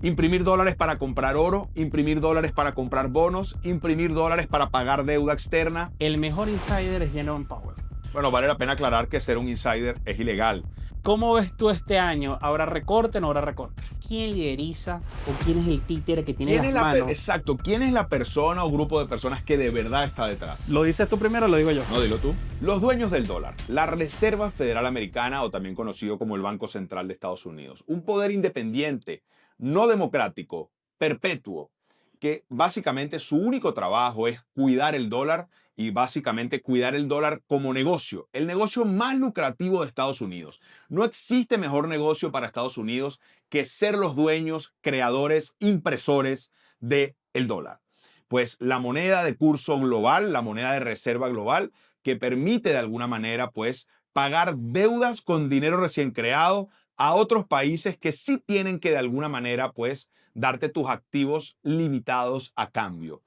Imprimir dólares para comprar oro, imprimir dólares para comprar bonos, imprimir dólares para pagar deuda externa. El mejor insider es Jerome Powell. Bueno, vale la pena aclarar que ser un insider es ilegal. ¿Cómo ves tú este año? ¿Habrá recorte o no habrá recorte? ¿Quién lideriza o quién es el títere que tiene las manos? Exacto, ¿quién es la persona o grupo de personas que de verdad está detrás? ¿Lo dices tú primero o lo digo yo? No, dilo tú. Los dueños del dólar, la Reserva Federal Americana, o también conocido como el Banco Central de Estados Unidos. Un poder independiente, no democrático, perpetuo, que básicamente su único trabajo es cuidar el dólar y básicamente cuidar el dólar como negocio, el negocio más lucrativo de Estados Unidos. No existe mejor negocio para Estados Unidos que ser los dueños, creadores, impresores del dólar. Pues la moneda de curso global, la moneda de reserva global, que permite de alguna manera pues pagar deudas con dinero recién creado a otros países que sí tienen que de alguna manera pues darte tus activos limitados a cambio.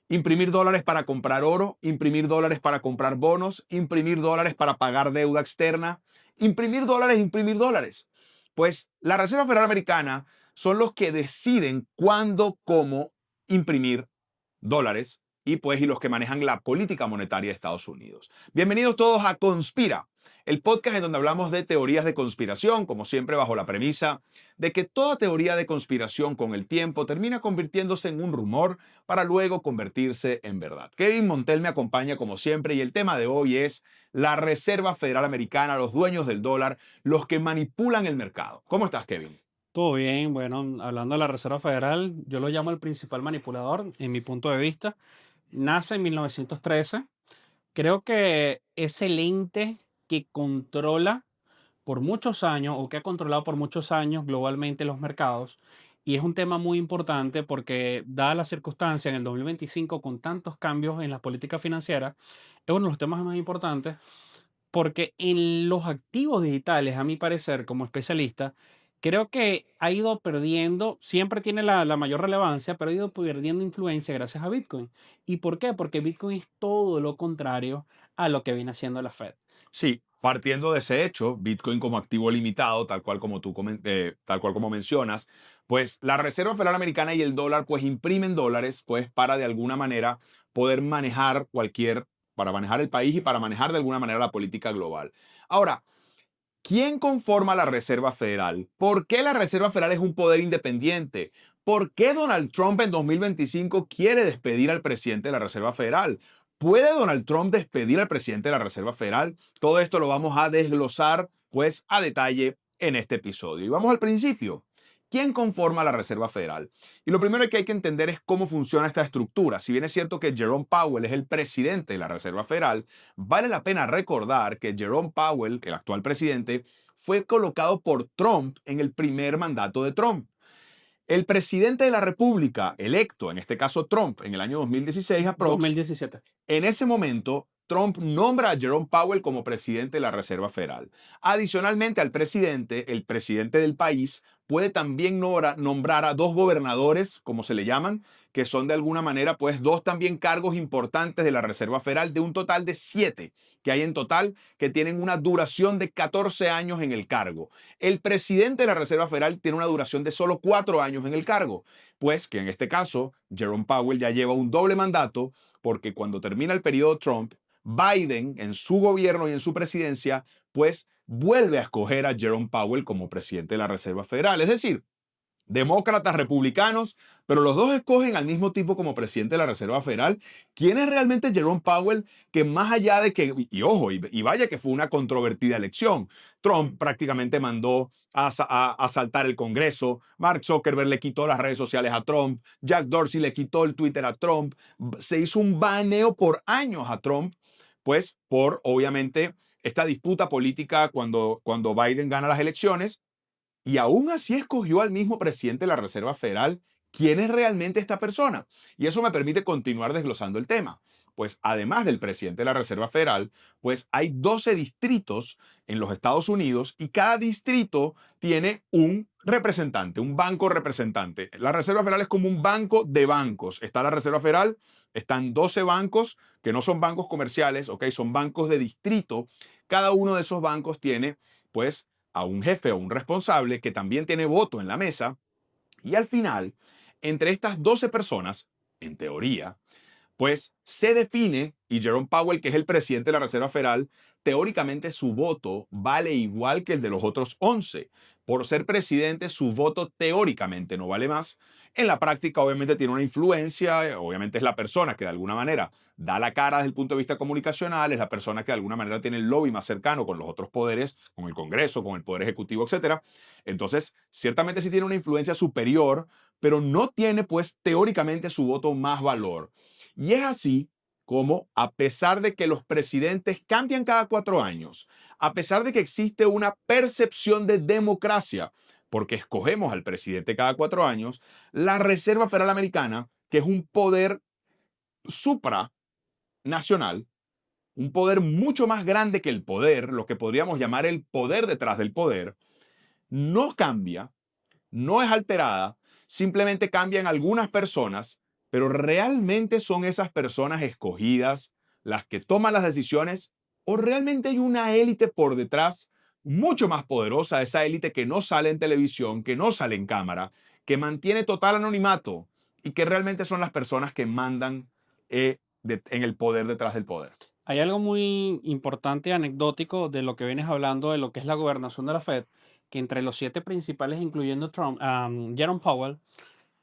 Imprimir dólares para comprar oro, imprimir dólares para comprar bonos, imprimir dólares para pagar deuda externa, imprimir dólares, imprimir dólares. Pues la Reserva Federal Americana son los que deciden cuándo, cómo imprimir dólares y los que manejan la política monetaria de Estados Unidos. Bienvenidos todos a Conspira, el podcast en donde hablamos de teorías de conspiración, como siempre bajo la premisa de que toda teoría de conspiración con el tiempo termina convirtiéndose en un rumor para luego convertirse en verdad. Kevin Montel me acompaña como siempre y el tema de hoy es la Reserva Federal Americana, los dueños del dólar, los que manipulan el mercado. ¿Cómo estás, Kevin? Todo bien, bueno, hablando de la Reserva Federal, yo lo llamo el principal manipulador, en mi punto de vista. Nace en 1913. Creo que es el ente que controla por muchos años o que ha controlado por muchos años globalmente los mercados. Y es un tema muy importante porque, dada la circunstancia en el 2025 con tantos cambios en las políticas financieras, es uno de los temas más importantes porque en los activos digitales, a mi parecer, como especialista, creo que ha ido perdiendo, siempre tiene la mayor relevancia, pero ha ido perdiendo influencia gracias a Bitcoin. ¿Y por qué? Porque Bitcoin es todo lo contrario a lo que viene haciendo la Fed. Sí, partiendo de ese hecho, Bitcoin como activo limitado, tal cual como mencionas, pues la Reserva Federal Americana y el dólar pues imprimen dólares pues para de alguna manera poder manejar para manejar el país y para manejar de alguna manera la política global. Ahora, ¿quién conforma la Reserva Federal? ¿Por qué la Reserva Federal es un poder independiente? ¿Por qué Donald Trump en 2025 quiere despedir al presidente de la Reserva Federal? ¿Puede Donald Trump despedir al presidente de la Reserva Federal? Todo esto lo vamos a desglosar pues a detalle en este episodio. Y vamos al principio. ¿Quién conforma la Reserva Federal? Y lo primero que hay que entender es cómo funciona esta estructura. Si bien es cierto que Jerome Powell es el presidente de la Reserva Federal, vale la pena recordar que Jerome Powell, el actual presidente, fue colocado por Trump en el primer mandato de Trump. El presidente de la República, electo, en este caso Trump, en el año 2016 2017. en ese momento, Trump nombra a Jerome Powell como presidente de la Reserva Federal. Adicionalmente al presidente, el presidente del país puede también nombrar a dos gobernadores, como se le llaman, que son de alguna manera pues dos también cargos importantes de la Reserva Federal, de un total de 7 que hay en total, que tienen una duración de 14 años en el cargo. El presidente de la Reserva Federal tiene una duración de solo 4 años en el cargo, pues que en este caso Jerome Powell ya lleva un doble mandato, porque cuando termina el periodo Trump, Biden en su gobierno y en su presidencia, pues vuelve a escoger a Jerome Powell como presidente de la Reserva Federal. Es decir, demócratas, republicanos, pero los dos escogen al mismo tipo como presidente de la Reserva Federal. ¿Quién es realmente Jerome Powell? Que más allá de que, y ojo, y vaya que fue una controvertida elección, Trump prácticamente mandó a asaltar el Congreso, Mark Zuckerberg le quitó las redes sociales a Trump, Jack Dorsey le quitó el Twitter a Trump, se hizo un baneo por años a Trump, pues por obviamente esta disputa política cuando Biden gana las elecciones. Y aún así escogió al mismo presidente de la Reserva Federal. ¿Quién es realmente esta persona? Y eso me permite continuar desglosando el tema. Pues además del presidente de la Reserva Federal, pues hay 12 distritos en los Estados Unidos y cada distrito tiene un representante, un banco representante. La Reserva Federal es como un banco de bancos. Está la Reserva Federal, están 12 bancos que no son bancos comerciales, ¿ok? Son bancos de distrito. Cada uno de esos bancos tiene, pues, a un jefe o un responsable que también tiene voto en la mesa Y al final, entre estas 12 personas, en teoría, pues se define, y Jerome Powell, que es el presidente de la Reserva Federal, teóricamente su voto vale igual que el de los otros 11. Por ser presidente, su voto teóricamente no vale más. En la práctica, obviamente, tiene una influencia, obviamente es la persona que de alguna manera da la cara desde el punto de vista comunicacional, es la persona que de alguna manera tiene el lobby más cercano con los otros poderes, con el Congreso, con el Poder Ejecutivo, etcétera. Entonces, ciertamente sí tiene una influencia superior, pero no tiene, pues, teóricamente su voto más valor. Y es así como, a pesar de que los presidentes cambian cada 4 años, a pesar de que existe una percepción de democracia, porque escogemos al presidente cada 4 años, la Reserva Federal Americana, que es un poder supranacional, un poder mucho más grande que el poder, lo que podríamos llamar el poder detrás del poder, no cambia, no es alterada, simplemente cambian algunas personas, pero realmente son esas personas escogidas las que toman las decisiones o realmente hay una élite por detrás mucho más poderosa, esa élite que no sale en televisión, que no sale en cámara, que mantiene total anonimato y que realmente son las personas que mandan en el poder detrás del poder. Hay algo muy importante, anecdótico, de lo que vienes hablando de lo que es la gobernación de la Fed, que entre los 7 principales, incluyendo Trump, Jerome Powell,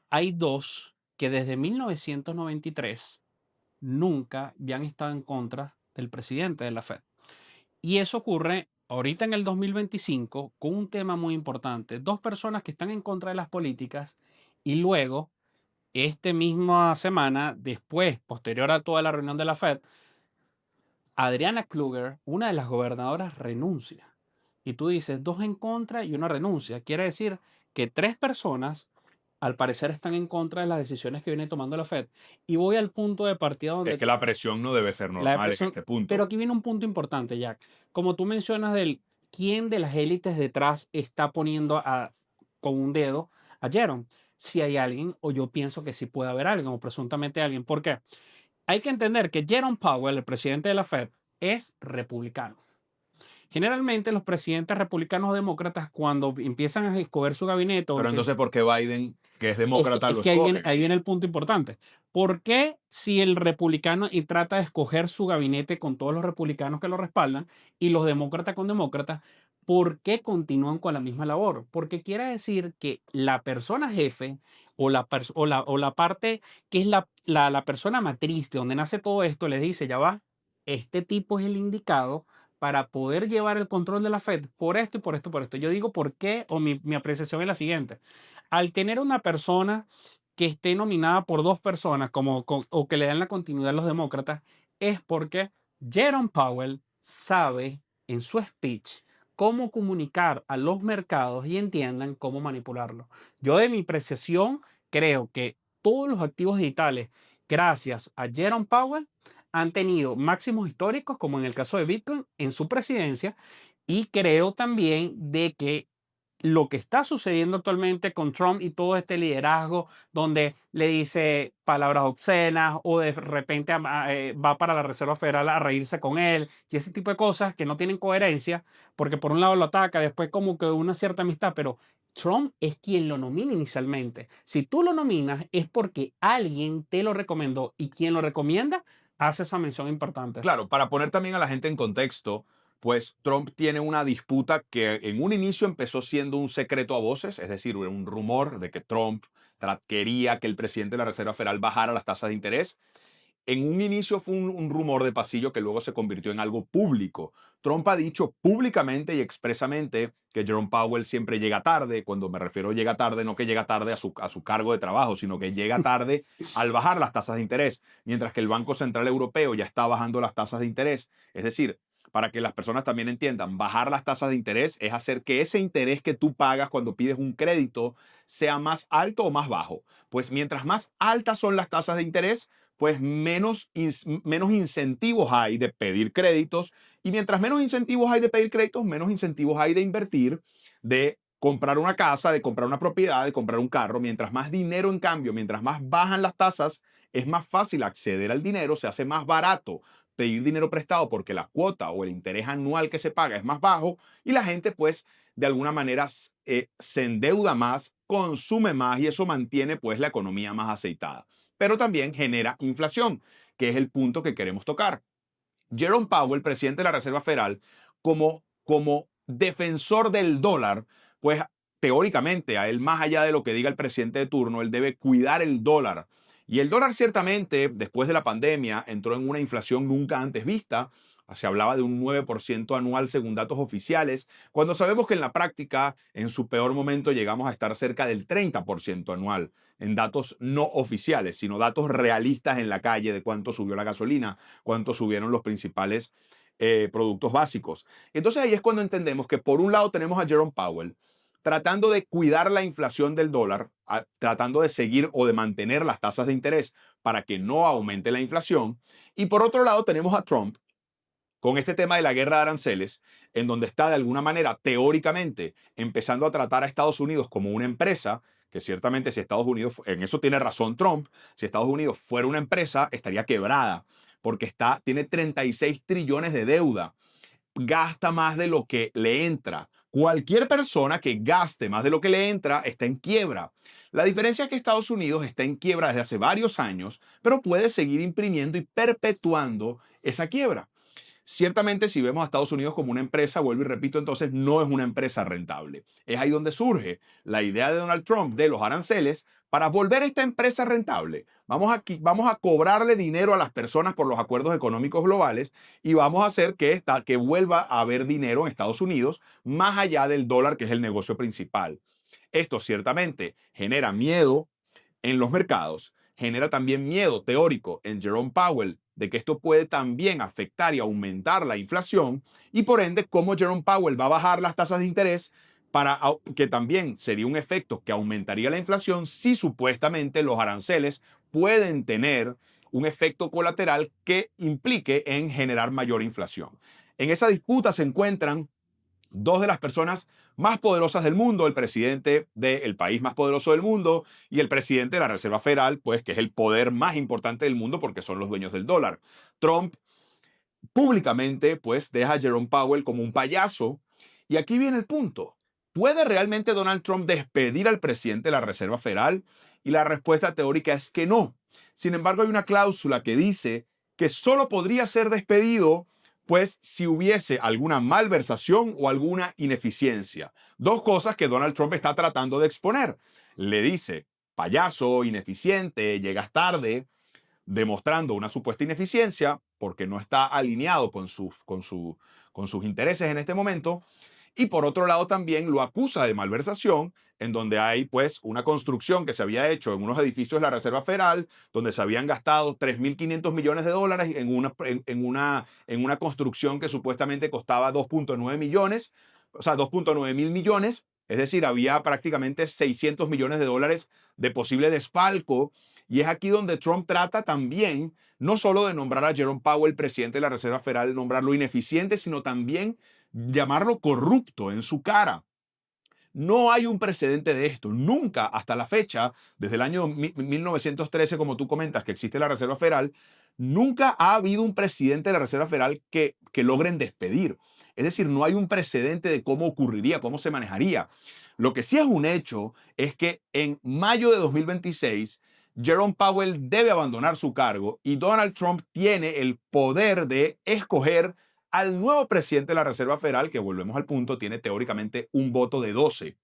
hay 2 que desde 1993 nunca habían estado en contra del presidente de la Fed. Y eso ocurre ahorita en el 2025 con un tema muy importante. 2 personas que están en contra de las políticas y luego, esta misma semana, después, posterior a toda la reunión de la Fed, Adriana Kluger, una de las gobernadoras, renuncia. Y tú dices, 2 en contra y una renuncia. Quiere decir que 3 personas, al parecer, están en contra de las decisiones que viene tomando la Fed. Y voy al punto de partida Es donde que la presión no debe ser la normal en depresión. este Pero punto. aquí viene un punto importante, Jack. Como tú mencionas del quién de las élites detrás está poniendo con un dedo a Jerome. Si hay alguien, o yo pienso que sí puede haber alguien, o presuntamente alguien. ¿Por qué? Hay que entender que Jerome Powell, el presidente de la Fed, es republicano. Generalmente los presidentes republicanos o demócratas, cuando empiezan a escoger su gabinete, Pero entonces, ¿por qué Biden, que es es que, demócrata, es lo que escogen? ahí viene el punto importante. ¿Por qué si el republicano y trata de escoger su gabinete con todos los republicanos que lo respaldan y los demócratas con demócratas, por qué continúan con la misma labor? Porque quiere decir que la persona jefe o la parte que es la persona matriz de donde nace todo esto, les dice, ya va, este tipo es el indicado para poder llevar el control de la Fed por esto y por esto, por esto. Yo digo por qué, o mi apreciación es la siguiente. Al tener una persona que esté nominada por 2 personas o que le dan la continuidad a los demócratas, es porque Jerome Powell sabe en su speech cómo comunicar a los mercados y entiendan cómo manipularlo. Yo de mi apreciación creo que todos los activos digitales, gracias a Jerome Powell, han tenido máximos históricos, como en el caso de Bitcoin, en su presidencia, y creo también de que lo que está sucediendo actualmente con Trump y todo este liderazgo donde le dice palabras obscenas o de repente va para la Reserva Federal a reírse con él y ese tipo de cosas que no tienen coherencia, porque por un lado lo ataca, después como que una cierta amistad, pero Trump es quien lo nomina inicialmente. Si tú lo nominas es porque alguien te lo recomendó y quien lo recomienda hace esa mención importante. Claro, para poner también a la gente en contexto, pues Trump tiene una disputa que en un inicio empezó siendo un secreto a voces, es decir, un rumor de que Trump quería que el presidente de la Reserva Federal bajara las tasas de interés. En un inicio fue un rumor de pasillo que luego se convirtió en algo público. Trump ha dicho públicamente y expresamente que Jerome Powell siempre llega tarde. Cuando me refiero a llega tarde, no que llega tarde a su cargo de trabajo, sino que llega tarde al bajar las tasas de interés, mientras que el Banco Central Europeo ya está bajando las tasas de interés. Es decir, para que las personas también entiendan, bajar las tasas de interés es hacer que ese interés que tú pagas cuando pides un crédito sea más alto o más bajo. Pues mientras más altas son las tasas de interés, pues menos incentivos hay de pedir créditos. Y mientras menos incentivos hay de pedir créditos, menos incentivos hay de invertir, de comprar una casa, de comprar una propiedad, de comprar un carro. Mientras más dinero, en cambio, mientras más bajan las tasas, es más fácil acceder al dinero, se hace más barato pedir dinero prestado porque la cuota o el interés anual que se paga es más bajo y la gente pues de alguna manera se endeuda más consume más y eso mantiene pues la economía más aceitada. Pero también genera inflación, que es el punto que queremos tocar. Jerome Powell, presidente de la Reserva Federal, como defensor del dólar, pues teóricamente a él, más allá de lo que diga el presidente de turno, él debe cuidar el dólar. Y el dólar ciertamente, después de la pandemia, entró en una inflación nunca antes vista. Se hablaba de un 9% anual según datos oficiales, cuando sabemos que en la práctica, en su peor momento, llegamos a estar cerca del 30% anual en datos no oficiales, sino datos realistas en la calle de cuánto subió la gasolina, cuánto subieron los principales productos básicos. Entonces ahí es cuando entendemos que por un lado tenemos a Jerome Powell tratando de cuidar la inflación del dólar, tratando de seguir o de mantener las tasas de interés para que no aumente la inflación. Y por otro lado tenemos a Trump con este tema de la guerra de aranceles, en donde está de alguna manera, teóricamente, empezando a tratar a Estados Unidos como una empresa, que ciertamente si Estados Unidos, en eso tiene razón Trump, si Estados Unidos fuera una empresa, estaría quebrada, porque tiene 36 trillones de deuda, gasta más de lo que le entra. Cualquier persona que gaste más de lo que le entra está en quiebra. La diferencia es que Estados Unidos está en quiebra desde hace varios años, pero puede seguir imprimiendo y perpetuando esa quiebra. Ciertamente, si vemos a Estados Unidos como una empresa, vuelvo y repito, entonces no es una empresa rentable. Es ahí donde surge la idea de Donald Trump de los aranceles para volver esta empresa rentable. Vamos a cobrarle dinero a las personas por los acuerdos económicos globales y vamos a hacer que vuelva a haber dinero en Estados Unidos más allá del dólar, que es el negocio principal. Esto ciertamente genera miedo en los mercados, genera también miedo teórico en Jerome Powell de que esto puede también afectar y aumentar la inflación y por ende cómo Jerome Powell va a bajar las tasas de interés para que también sería un efecto que aumentaría la inflación si supuestamente los aranceles pueden tener un efecto colateral que implique en generar mayor inflación. En esa disputa se encuentran dos de las personas más poderosas del mundo, el presidente del país más poderoso del mundo y el presidente de la Reserva Federal, pues que es el poder más importante del mundo porque son los dueños del dólar. Trump públicamente pues deja a Jerome Powell como un payaso y aquí viene el punto. ¿Puede realmente Donald Trump despedir al presidente de la Reserva Federal? Y la respuesta teórica es que no. Sin embargo, hay una cláusula que dice que solo podría ser despedido pues si hubiese alguna malversación o alguna ineficiencia. Dos cosas que Donald Trump está tratando de exponer. Le dice, payaso, ineficiente, llegas tarde, demostrando una supuesta ineficiencia porque no está alineado con sus intereses en este momento. Y por otro lado también lo acusa de malversación, en donde hay pues una construcción que se había hecho en unos edificios de la Reserva Federal, donde se habían gastado 3.500 millones de dólares en una construcción que supuestamente costaba 2.9 millones, o sea, 2.9 mil millones. Es decir, había prácticamente 600 millones de dólares de posible desfalco. Y es aquí donde Trump trata también no solo de nombrar a Jerome Powell, presidente de la Reserva Federal, nombrarlo ineficiente, sino también llamarlo corrupto en su cara. No hay un precedente de esto. Nunca hasta la fecha, desde el año 1913, como tú comentas, que existe la Reserva Federal, nunca ha habido un presidente de la Reserva Federal que logren despedir. Es decir, no hay un precedente de cómo ocurriría, cómo se manejaría. Lo que sí es un hecho es que en mayo de 2026, Jerome Powell debe abandonar su cargo y Donald Trump tiene el poder de escoger al nuevo presidente de la Reserva Federal, que volvemos al punto, tiene teóricamente un voto de 12.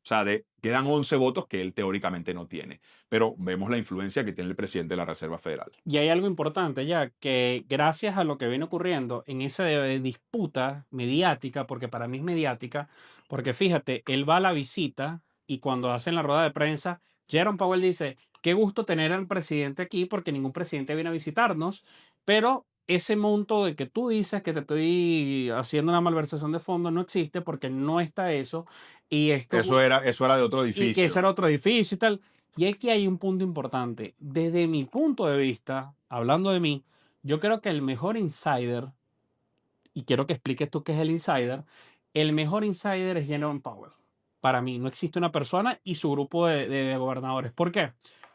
O sea, quedan 11 votos que él teóricamente no tiene. Pero vemos la influencia que tiene el presidente de la Reserva Federal. Y hay algo importante ya, que gracias a lo que viene ocurriendo en esa disputa mediática, porque para mí es mediática, porque fíjate, él va a la visita y cuando hacen la rueda de prensa, Jerome Powell dice, qué gusto tener al presidente aquí porque ningún presidente viene a visitarnos, pero ese monto de que tú dices que te estoy haciendo una malversación de fondos no existe porque no está eso y esto Eso era de otro y que ese edificio. era otro edificio y tal. Y aquí hay un punto importante. Desde mi punto de vista, hablando de mí, yo creo que el mejor insider, y quiero que expliques tú qué es el mejor insider es Jerome Powell. Para mí, no existe una persona y su grupo de gobernadores. ¿Por qué?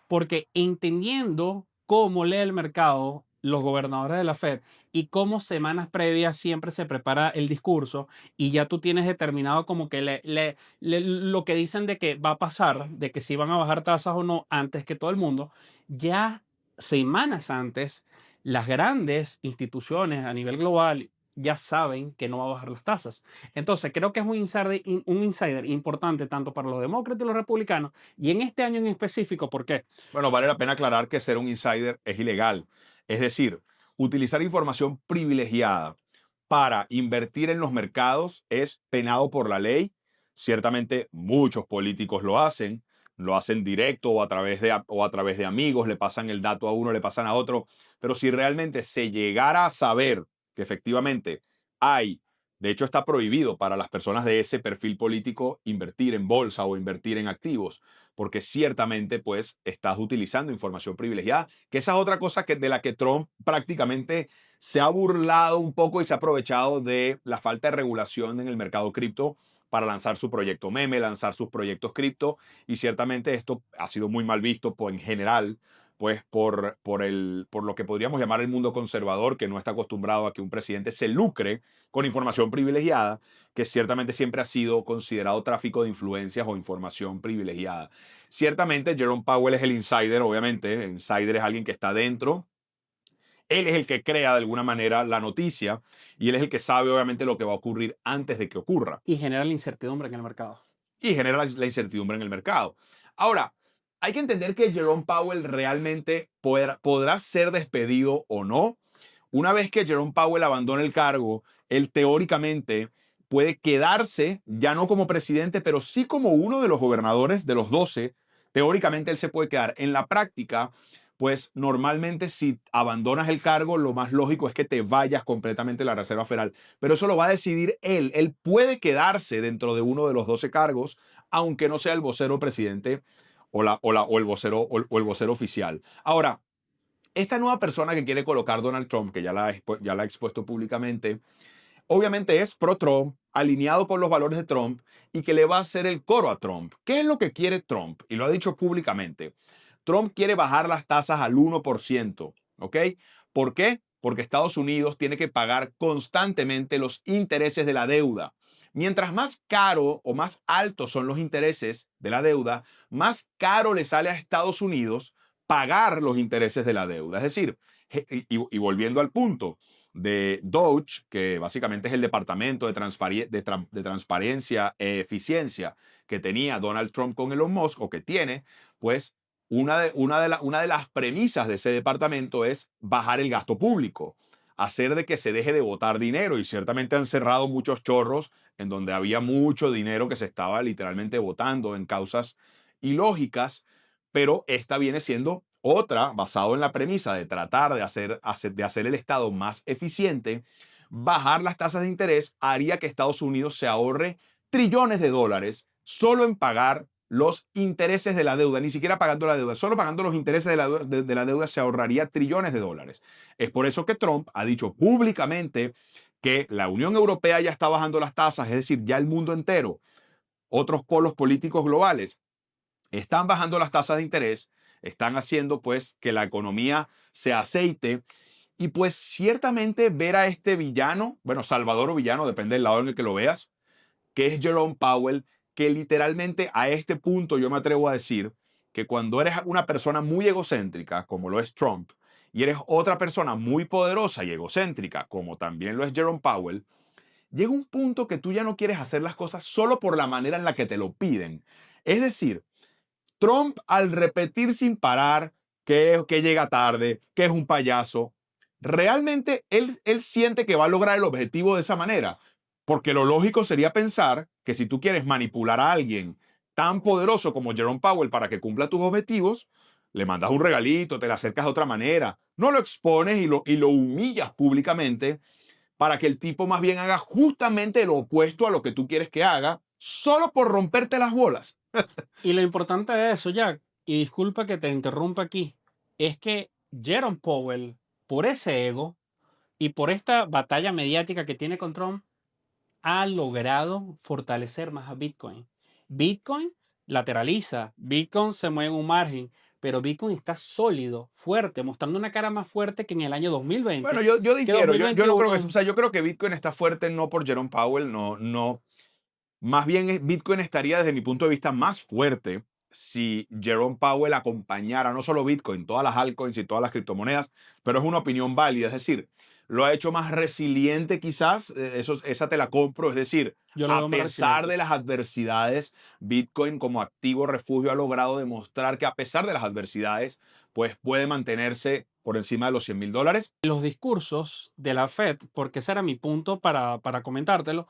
Porque entendiendo cómo lee el mercado, los gobernadores de la Fed y cómo semanas previas siempre se prepara el discurso y ya tú tienes determinado como que lo que dicen de que va a pasar, de que si van a bajar tasas o no antes que todo el mundo, ya semanas antes las grandes instituciones a nivel global ya saben que no va a bajar las tasas. Entonces, creo que es un insider importante tanto para los demócratas y los republicanos, y en este año en específico, ¿por qué? Bueno, vale la pena aclarar que ser un insider es ilegal. Es decir, utilizar información privilegiada para invertir en los mercados es penado por la ley. Ciertamente muchos políticos lo hacen directo o a través de amigos, le pasan el dato a uno, le pasan a otro. Pero si realmente se llegara a saber que efectivamente hay, de hecho está prohibido para las personas de ese perfil político invertir en bolsa o invertir en activos, porque ciertamente pues estás utilizando información privilegiada, que esa es otra cosa de la que Trump prácticamente se ha burlado un poco y se ha aprovechado de la falta de regulación en el mercado cripto para lanzar su proyecto meme, lanzar sus proyectos cripto, y ciertamente esto ha sido muy mal visto pues, en general, pues por lo que podríamos llamar el mundo conservador, que no está acostumbrado a que un presidente se lucre con información privilegiada, que ciertamente siempre ha sido considerado tráfico de influencias o información privilegiada. Ciertamente Jerome Powell es el insider, obviamente, el insider es alguien que está dentro. Él es el que crea de alguna manera la noticia y él es el que sabe obviamente lo que va a ocurrir antes de que ocurra Y genera la incertidumbre en el mercado. y genera la incertidumbre en el mercado. Ahora, hay que entender que Jerome Powell realmente podrá ser despedido o no. Una vez que Jerome Powell abandone el cargo, él teóricamente puede quedarse, ya no como presidente, pero sí como uno de los gobernadores de los 12. Teóricamente él se puede quedar. En la práctica, pues normalmente si abandonas el cargo, lo más lógico es que te vayas completamente de la Reserva Federal. Pero eso lo va a decidir él. Él puede quedarse dentro de uno de los 12 cargos, aunque no sea el vocero presidente o el vocero oficial. Ahora, esta nueva persona que quiere colocar Donald Trump, que ya la ha expuesto públicamente, obviamente es pro-Trump, alineado con los valores de Trump y que le va a hacer el coro a Trump. ¿Qué es lo que quiere Trump? Y lo ha dicho públicamente. Trump quiere bajar las tasas al 1%, ¿ok? ¿Por qué? Porque Estados Unidos tiene que pagar constantemente los intereses de la deuda. Mientras más caro o más altos son los intereses de la deuda, más caro le sale a Estados Unidos pagar los intereses de la deuda. Es decir, y volviendo al punto de DOGE, que básicamente es el departamento de transparencia e eficiencia que tenía Donald Trump con Elon Musk, o que tiene, pues una de las premisas de ese departamento es bajar el gasto público, hacer de que se deje de botar dinero, y ciertamente han cerrado muchos chorros en donde había mucho dinero que se estaba literalmente botando en causas ilógicas, pero esta viene siendo otra, basado en la premisa de tratar de hacer el Estado más eficiente. Bajar las tasas de interés haría que Estados Unidos se ahorre trillones de dólares solo en pagar los intereses de la deuda, ni siquiera pagando la deuda, solo pagando los intereses de la deuda se ahorraría trillones de dólares. Es por eso que Trump ha dicho públicamente que la Unión Europea ya está bajando las tasas, es decir, ya el mundo entero, otros polos políticos globales, están bajando las tasas de interés, están haciendo pues que la economía se aceite, y pues ciertamente ver a este villano, bueno, salvador o villano, depende del lado en el que lo veas, que es Jerome Powell, que literalmente a este punto yo me atrevo a decir que cuando eres una persona muy egocéntrica, como lo es Trump, y eres otra persona muy poderosa y egocéntrica, como también lo es Jerome Powell, llega un punto que tú ya no quieres hacer las cosas solo por la manera en la que te lo piden. Es decir, Trump, al repetir sin parar que llega tarde, que es un payaso, realmente él siente que va a lograr el objetivo de esa manera. Porque lo lógico sería pensar que si tú quieres manipular a alguien tan poderoso como Jerome Powell para que cumpla tus objetivos, le mandas un regalito, te le acercas de otra manera, no lo expones y lo humillas públicamente para que el tipo más bien haga justamente lo opuesto a lo que tú quieres que haga, solo por romperte las bolas. Y lo importante de eso, Jack, y disculpa que te interrumpa aquí, es que Jerome Powell, por ese ego y por esta batalla mediática que tiene con Trump, ha logrado fortalecer más a Bitcoin. Bitcoin lateraliza, Bitcoin se mueve en un margen, pero Bitcoin está sólido, fuerte, mostrando una cara más fuerte que en el año Bueno, 2020, yo que difiero, yo no creo que eso, o 2021. sea, yo creo que Bitcoin está fuerte no por Jerome Powell, no, más bien Bitcoin estaría desde mi punto de vista más fuerte si Jerome Powell acompañara no solo Bitcoin, todas las altcoins y todas las criptomonedas, pero es una opinión válida, es decir, lo ha hecho más resiliente quizás, esa te la compro, es decir, Yo lo a veo más pesar resiliente. de las adversidades, Bitcoin como activo refugio ha logrado demostrar que a pesar de las adversidades, pues puede mantenerse por encima de los $100,000. Los discursos de la Fed, porque ese era mi punto para comentártelo,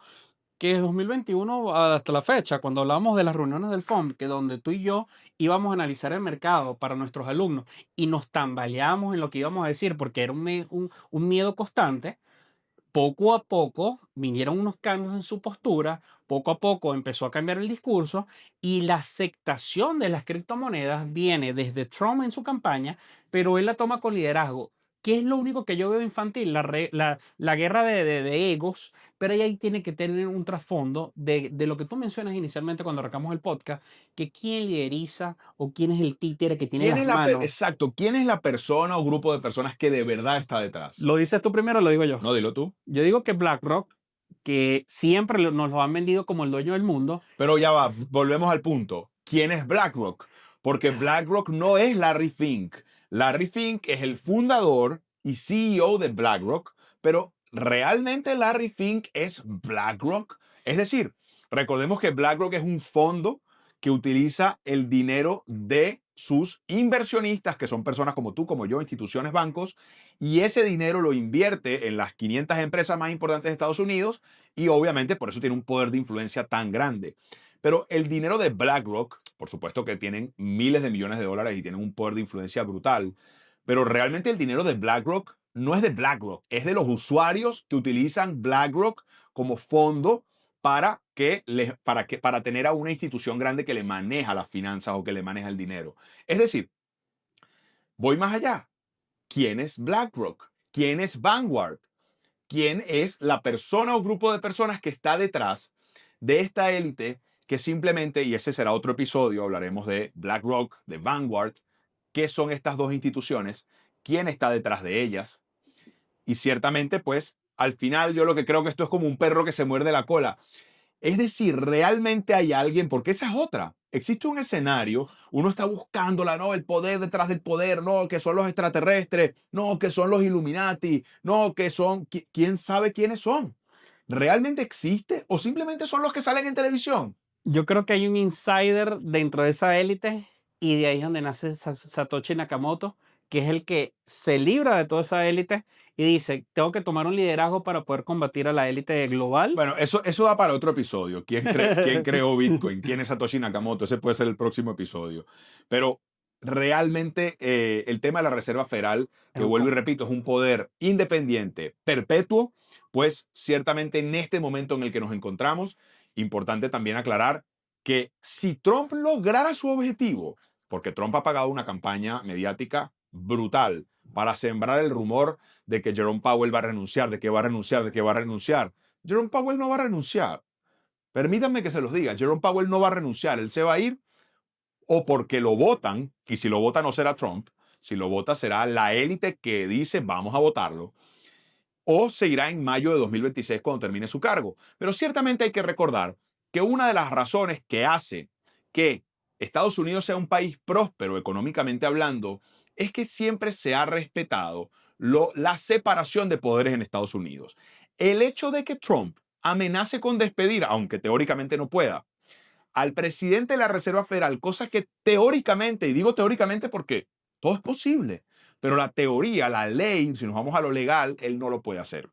que desde 2021 hasta la fecha, cuando hablábamos de las reuniones del FOMC, que donde tú y yo íbamos a analizar el mercado para nuestros alumnos y nos tambaleábamos en lo que íbamos a decir, porque era un miedo constante. Poco a poco vinieron unos cambios en su postura, poco a poco empezó a cambiar el discurso y la aceptación de las criptomonedas viene desde Trump en su campaña, pero él la toma con liderazgo. ¿Qué es lo único que yo veo infantil? La guerra de egos, pero ahí tiene que tener un trasfondo de lo que tú mencionas inicialmente cuando arrancamos el podcast, que quién lideriza o quién es el títere que tiene ¿Quién las es manos. exacto, quién es la persona o grupo de personas que de verdad está detrás? ¿Lo dices tú primero o lo digo yo? No, dilo tú. Yo digo que BlackRock, que siempre nos lo han vendido como el dueño del mundo. Pero ya va, volvemos al punto. ¿Quién es BlackRock? Porque BlackRock no es Larry Fink. Larry Fink es el fundador y CEO de BlackRock, pero ¿realmente Larry Fink es BlackRock? Es decir, recordemos que BlackRock es un fondo que utiliza el dinero de sus inversionistas, que son personas como tú, como yo, instituciones, bancos, y ese dinero lo invierte en las 500 empresas más importantes de Estados Unidos y obviamente por eso tiene un poder de influencia tan grande. Pero el dinero de BlackRock, por supuesto que tienen miles de millones de dólares y tienen un poder de influencia brutal, pero realmente el dinero de BlackRock no es de BlackRock, es de los usuarios que utilizan BlackRock como fondo para tener a una institución grande que le maneja las finanzas o que le maneja el dinero. Es decir, voy más allá. ¿Quién es BlackRock? ¿Quién es Vanguard? ¿Quién es la persona o grupo de personas que está detrás de esta élite que simplemente, y ese será otro episodio, hablaremos de BlackRock, de Vanguard, qué son estas dos instituciones, quién está detrás de ellas? Y ciertamente, pues, al final yo lo que creo que esto es como un perro que se muerde la cola. Es decir, realmente hay alguien, porque esa es otra. Existe un escenario, uno está buscándola, no, el poder detrás del poder, no, que son los extraterrestres, no, que son los Illuminati, no, que son, ¿quién sabe quiénes son? ¿Realmente existe o simplemente son los que salen en televisión? Yo creo que hay un insider dentro de esa élite y de ahí es donde nace Satoshi Nakamoto, que es el que se libra de toda esa élite y dice, tengo que tomar un liderazgo para poder combatir a la élite global. Bueno, eso da para otro episodio. ¿Quién creó Bitcoin? ¿Quién es Satoshi Nakamoto? Ese puede ser el próximo episodio. Pero realmente el tema de la Reserva Federal, Es que un vuelvo y com- repito, es un poder independiente, perpetuo, pues ciertamente en este momento en el que nos encontramos, importante también aclarar que si Trump lograra su objetivo, porque Trump ha pagado una campaña mediática brutal para sembrar el rumor de que Jerome Powell va a renunciar, de que va a renunciar, de que va a renunciar. Jerome Powell no va a renunciar. Permítanme que se los diga. Jerome Powell no va a renunciar. Él se va a ir o porque lo votan, y si lo vota no será Trump, si lo vota será la élite que dice vamos a votarlo, o se irá en mayo de 2026 cuando termine su cargo. Pero ciertamente hay que recordar que una de las razones que hace que Estados Unidos sea un país próspero económicamente hablando es que siempre se ha respetado la separación de poderes en Estados Unidos. El hecho de que Trump amenace con despedir, aunque teóricamente no pueda, al presidente de la Reserva Federal, cosa que teóricamente, y digo teóricamente porque todo es posible, pero la teoría, la ley, si nos vamos a lo legal, él no lo puede hacer.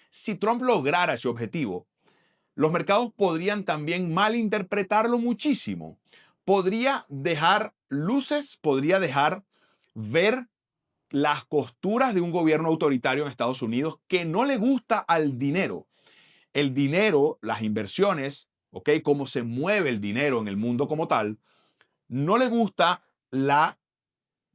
Si Trump lograra ese objetivo, los mercados podrían también malinterpretarlo muchísimo. Podría dejar luces, podría dejar ver las costuras de un gobierno autoritario en Estados Unidos que no le gusta al dinero. El dinero, las inversiones, ¿ok? Cómo se mueve el dinero en el mundo como tal, no le gusta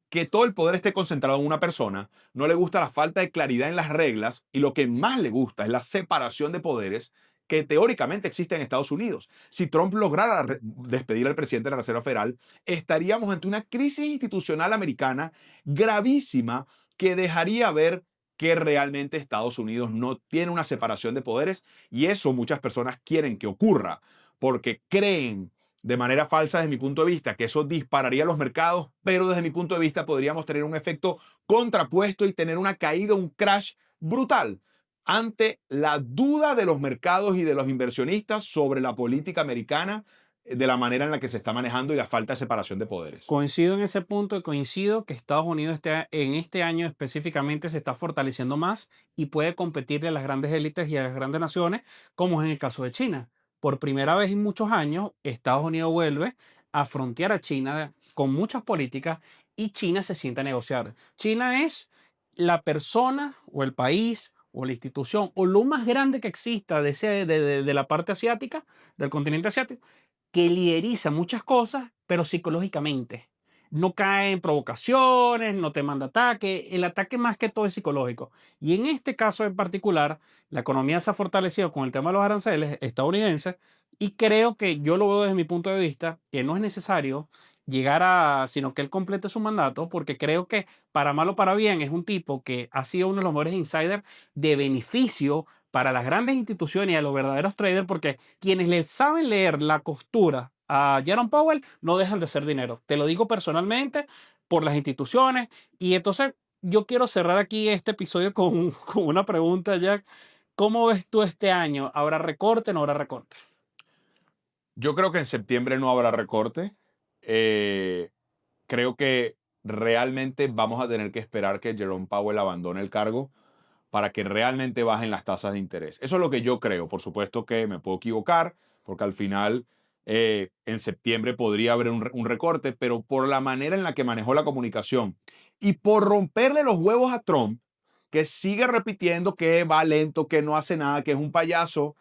que todo el poder esté concentrado en una persona, no le gusta la falta de claridad en las reglas y lo que más le gusta es la separación de poderes que teóricamente existe en Estados Unidos. Si Trump lograra despedir al presidente de la Reserva Federal, estaríamos ante una crisis institucional americana gravísima que dejaría ver que realmente Estados Unidos no tiene una separación de poderes, y eso muchas personas quieren que ocurra porque creen de manera falsa desde mi punto de vista que eso dispararía los mercados, pero desde mi punto de vista podríamos tener un efecto contrapuesto y tener una caída, un crash brutal ante la duda de los mercados y de los inversionistas sobre la política americana, de la manera en la que se está manejando y la falta de separación de poderes. Coincido en ese punto y coincido que Estados Unidos en este año específicamente se está fortaleciendo más y puede competirle a las grandes élites y a las grandes naciones, como es en el caso de China. Por primera vez en muchos años, Estados Unidos vuelve a frontear a China con muchas políticas y China se sienta a negociar. China es la persona o el país o la institución o lo más grande que exista de la parte asiática, del continente asiático, que lideriza muchas cosas, pero psicológicamente. No cae en provocaciones, no te manda ataque. El ataque más que todo es psicológico. Y en este caso en particular, la economía se ha fortalecido con el tema de los aranceles estadounidenses y creo que yo lo veo desde mi punto de vista que no es necesario llegar sino que él complete su mandato, porque creo que para mal o para bien es un tipo que ha sido uno de los mejores insiders de beneficio para las grandes instituciones y a los verdaderos traders, porque quienes le saben leer la costura a Jerome Powell no dejan de hacer dinero. Te lo digo personalmente por las instituciones. Y entonces yo quiero cerrar aquí este episodio con una pregunta, Jack. ¿Cómo ves tú este año? ¿Habrá recorte o no habrá recorte? Yo creo que en septiembre no habrá recorte. Creo que realmente vamos a tener que esperar que Jerome Powell abandone el cargo para que realmente bajen las tasas de interés. Eso es lo que yo creo. Por supuesto que me puedo equivocar, porque al final en septiembre podría haber un recorte, pero por la manera en la que manejó la comunicación y por romperle los huevos a Trump, que sigue repitiendo que va lento, que no hace nada, que es un payaso.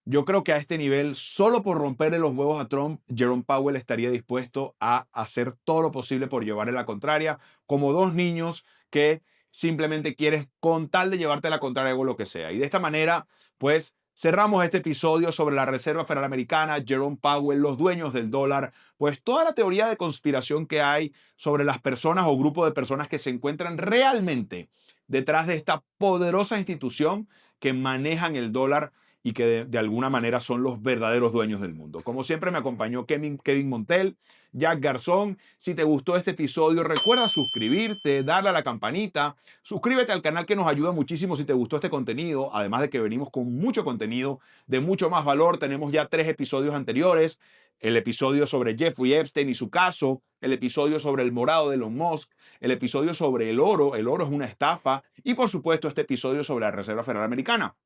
Yo creo que a este nivel, solo por romperle los huevos a Trump, Jerome Powell estaría dispuesto a hacer todo lo posible por llevarle la contraria, como dos niños que simplemente quieres con tal de llevarte la contraria o lo que sea. Y de esta manera, pues cerramos este episodio sobre la Reserva Federal Americana, Jerome Powell, los dueños del dólar, pues toda la teoría de conspiración que hay sobre las personas o grupos de personas que se encuentran realmente detrás de esta poderosa institución que manejan el dólar y que de alguna manera son los verdaderos dueños del mundo. Como siempre me acompañó Kevin Montel, Jack Garzón. Si te gustó este episodio, recuerda suscribirte, darle a la campanita, suscríbete al canal que nos ayuda muchísimo si te gustó este contenido, además de que venimos con mucho contenido de mucho más valor. Tenemos ya 3 episodios anteriores, el episodio sobre Jeffrey Epstein y su caso, el episodio sobre el morado de Elon Musk, el episodio sobre el oro es una estafa, y por supuesto este episodio sobre la Reserva Federal Americana.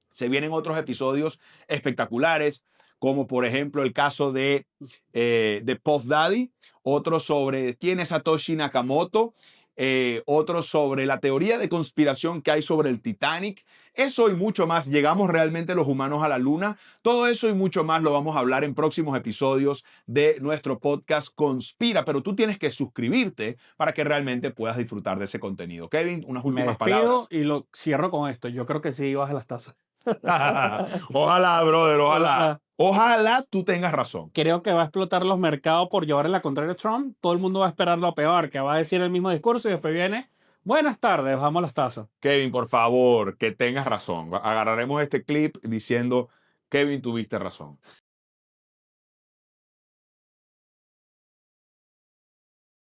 Se vienen otros episodios espectaculares, como por ejemplo el caso de Puff Daddy, otro sobre quién es Satoshi Nakamoto, otro sobre la teoría de conspiración que hay sobre el Titanic. Eso y mucho más. ¿Llegamos realmente los humanos a la luna? Todo eso y mucho más lo vamos a hablar en próximos episodios de nuestro podcast Conspira, pero tú tienes que suscribirte para que realmente puedas disfrutar de ese contenido. Kevin, unas Me últimas despido palabras. y lo cierro con esto. Yo creo que sí baja las tasas. Ojalá, brother, ojalá. Ojalá. Ojalá tú tengas razón. Creo que va a explotar los mercados por llevarle la contraria a Trump. Todo el mundo va a esperar lo peor, que va a decir el mismo discurso y después viene, buenas tardes, bajamos las tasas. Kevin, por favor, que tengas razón. Agarraremos este clip diciendo, Kevin, tuviste razón.